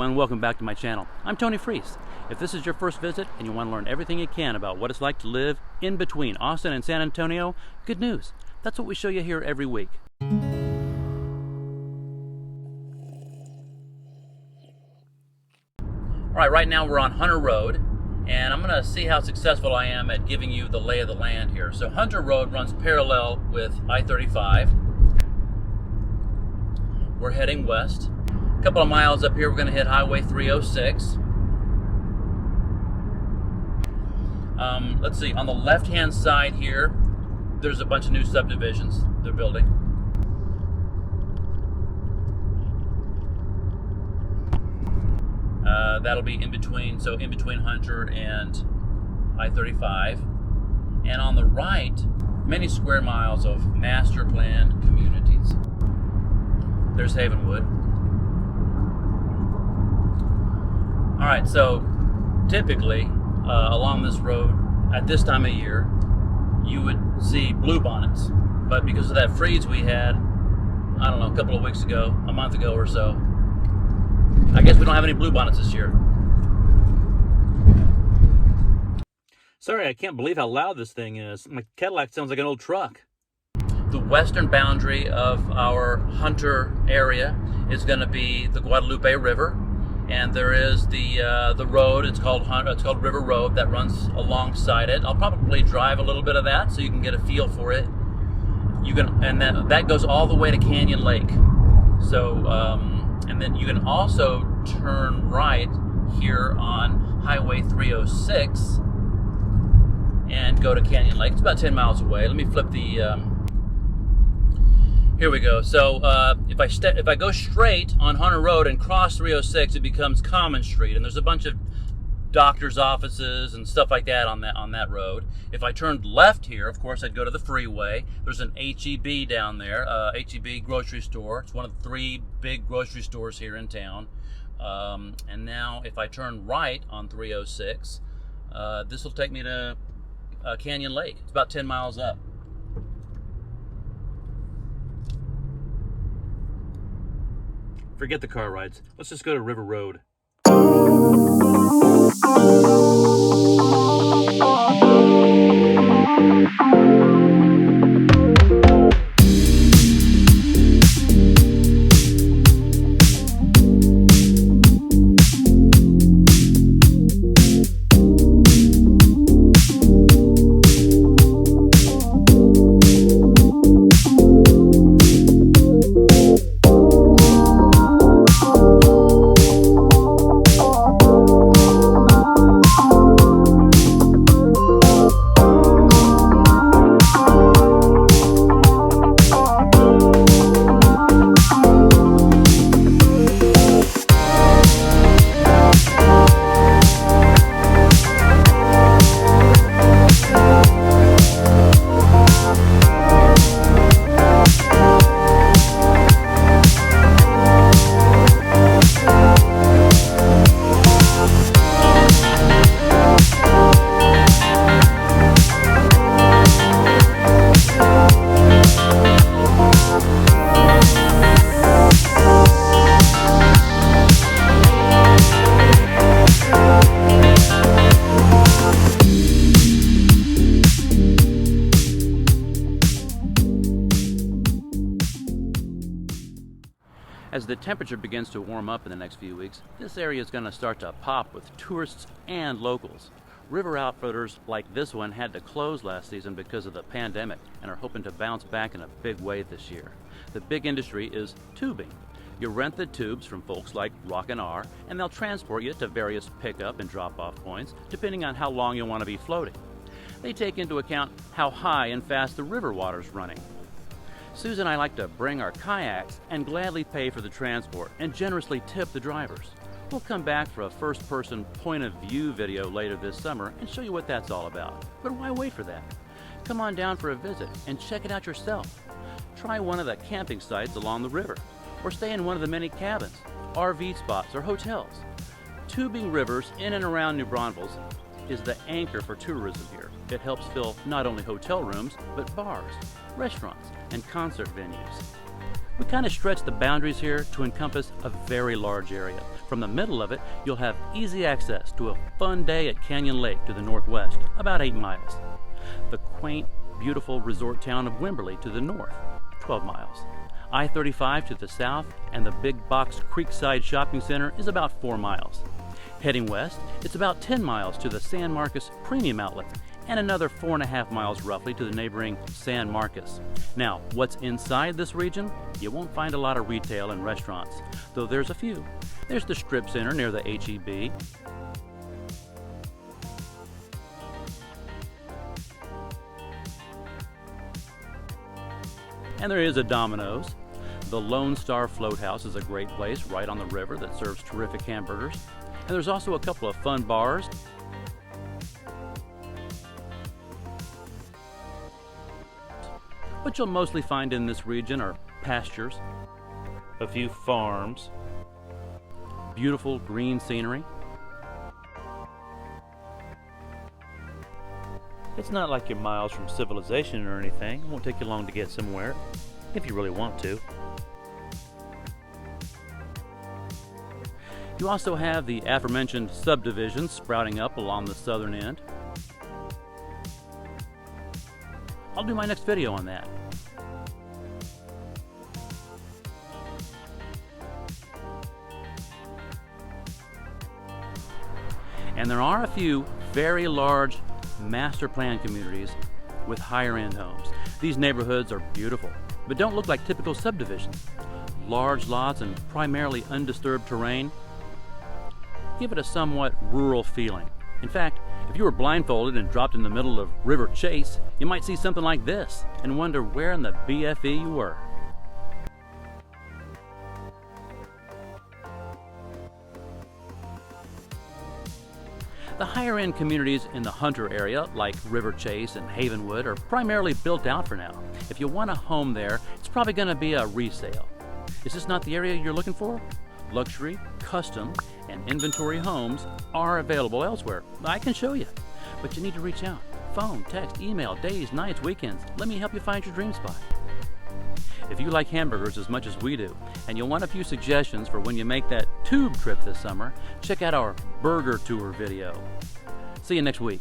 and welcome back to my channel. I'm Tony Freese. If this is your first visit and you want to learn everything you can about what it's like to live in between Austin and San Antonio, good news. That's what we show you here every week. Alright, right now we're on Hunter Road, and I'm going to see how successful I am at giving you the lay of the land here. So Hunter Road runs parallel with I-35. We're heading west. A couple of miles up here, we're going to hit Highway 306. Let's see, on the left-hand side here, there's a bunch of new subdivisions they're building. That'll be in between, so in between Hunter and I-35. And on the right, many square miles of master planned communities. There's Havenwood. All right, so typically along this road at this time of year, you would see bluebonnets. But because of that freeze we had, I don't know, a couple of weeks ago, a month ago or so, I guess we don't have any bluebonnets this year. Sorry, I can't believe how loud this thing is. My Cadillac sounds like an old truck. The western boundary of our Hunter area is going to be the Guadalupe River, and there is the road. It's called River Road that runs alongside it. I'll probably drive a little bit of that so you can get a feel for it. And then that goes all the way to Canyon Lake. So, and then you can also turn right here on Highway 306 and go to Canyon Lake. It's about 10 miles away. Let me flip the. Here we go. So if I go straight on Hunter Road and cross 306, it becomes Common Street, and there's a bunch of doctors' offices and stuff like that on that road. If I turned left here, of course, I'd go to the freeway. There's an HEB down there, HEB grocery store. It's one of the 3 big grocery stores here in town. And now, if I turn right on 306, this will take me to Canyon Lake. It's about 10 miles up. Forget the car rides. Let's just go to River Road. As the temperature begins to warm up in the next few weeks, this area is going to start to pop with tourists and locals. River outfitters like this one had to close last season because of the pandemic and are hoping to bounce back in a big way this year. The big industry is tubing. You rent the tubes from folks like Rock and R, and they'll transport you to various pickup and drop-off points depending on how long you want to be floating. They take into account how high and fast the river water's running. Susan and I like to bring our kayaks and gladly pay for the transport and generously tip the drivers. We'll come back for a first-person point-of-view video later this summer and show you what that's all about. But why wait for that? Come on down for a visit and check it out yourself. Try one of the camping sites along the river, or stay in one of the many cabins, RV spots, or hotels. Tubing rivers in and around New Braunfels is the anchor for tourism here. It helps fill not only hotel rooms, but bars, restaurants, and concert venues. We kind of stretch the boundaries here to encompass a very large area. From the middle of it, you'll have easy access to a fun day at Canyon Lake to the northwest, about 8 miles. The quaint, beautiful resort town of Wimberley to the north, 12 miles. I-35 to the south, and the big box Creekside Shopping Center is about 4 miles. Heading west, it's about 10 miles to the San Marcos Premium Outlet, and another 4.5 miles roughly to the neighboring San Marcos. Now, what's inside this region? You won't find a lot of retail and restaurants, though there's a few. There's the Strip Center near the H-E-B. And there is a Domino's. The Lone Star Float House is a great place right on the river that serves terrific hamburgers. And there's also a couple of fun bars. What you'll mostly find in this region are pastures, a few farms, beautiful green scenery. It's not like you're miles from civilization or anything. It won't take you long to get somewhere, if you really want to. You also have the aforementioned subdivisions sprouting up along the southern end. I'll do my next video on that. And there are a few very large master plan communities with higher end homes. These neighborhoods are beautiful, but don't look like typical subdivisions. Large lots and primarily undisturbed terrain give it a somewhat rural feeling. In fact, if you were blindfolded and dropped in the middle of River Chase, you might see something like this and wonder where in the BFE you were. The higher end communities in the Hunter area, like River Chase and Havenwood, are primarily built out for now. If you want a home there, it's probably going to be a resale. Is this not the area you're looking for? Luxury, custom, and inventory homes are available elsewhere. I can show you, but you need to reach out. Phone, text, email, days, nights, weekends. Let me help you find your dream spot. If you like hamburgers as much as we do, and you'll want a few suggestions for when you make that tube trip this summer, check out our burger tour video. See you next week.